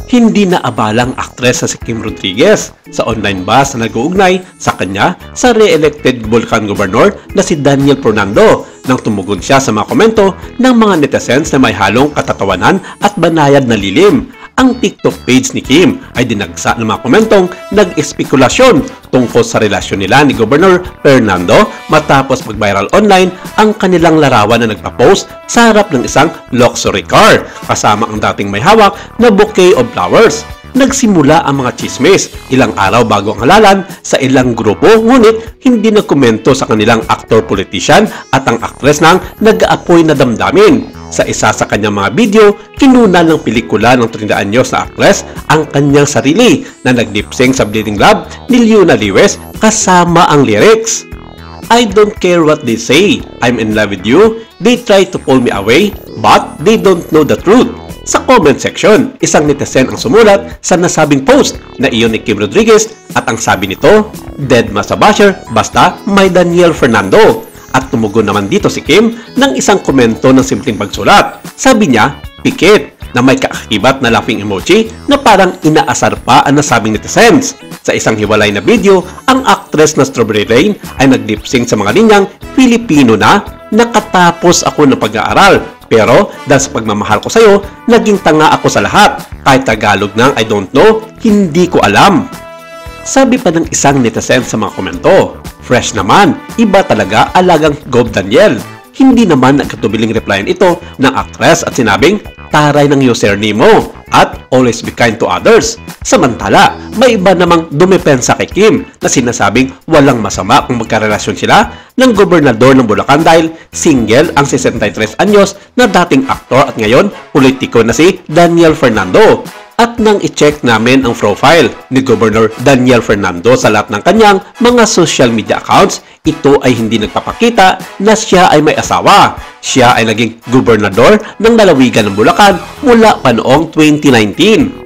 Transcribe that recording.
Hindi na abalang aktres na si Kim Rodriguez sa online buzz na nag-uugnay sa kanya sa re-elected Bulacan Governor na si Daniel Fernando nang tumugon siya sa mga komento ng mga netizens na may halong katatawanan at banayad na lilim. Ang TikTok page ni Kim ay dinagsa ng mga komentong nag-espekulasyon tungkol sa relasyon nila ni Governor Fernando matapos mag-viral online ang kanilang larawan na nagpa-post sa harap ng isang luxury car kasama ang dating may hawak na bouquet of flowers. Nagsimula ang mga chismis ilang araw bago ang halalan sa ilang grupo, ngunit hindi nagkomento sa kanilang actor-politician at ang aktres ng nag-aapoy na damdamin. Sa isa sa kanyang mga video, kinuna ng pelikula ng 30 anyos na aktres ang kanyang sarili na nag-lip-sync sa Bleeding Love ni Leona Lewis kasama ang lyrics. I don't care what they say, I'm in love with you, they try to pull me away, but they don't know the truth. Sa comment section, isang netizen ang sumulat sa nasabing post na iyon ni Kim Rodriguez at ang sabi nito, dead ma sa basher, basta may Daniel Fernando. At tumugon naman dito si Kim ng isang komento ng simpleng pagsulat. Sabi niya, pikit, na may kaakibat na laughing emoji na parang inaasar pa ang nasabing netizens. Sa isang hiwalay na video, ang actress na Strawberry Rain ay nag-lip-sync sa mga linyang Filipino na nakatapos ako ng pag-aaral. Pero dahil sa pagmamahal ko sa'yo, naging tanga ako sa lahat. Kahit Tagalog ng I don't know, hindi ko alam. Sabi pa ng isang netizen sa mga komento, fresh naman, iba talaga alagang Gov Daniel. Hindi naman nagkatubiling replyan ito ng actress at sinabing, taray ng username mo at always be kind to others. Samantala, may iba namang dumepensa kay Kim na sinasabing walang masama kung magkarelasyon sila ng gobernador ng Bulacan dahil single ang 63 anyos na dating aktor at ngayon politiko na si Daniel Fernando. At nang i-check namin ang profile ni Governor Daniel Fernando sa lahat ng kanyang mga social media accounts, ito ay hindi nagpapakita na siya ay may asawa. Siya ay naging gobernador ng lalawigan ng Bulacan mula pa noong 2019.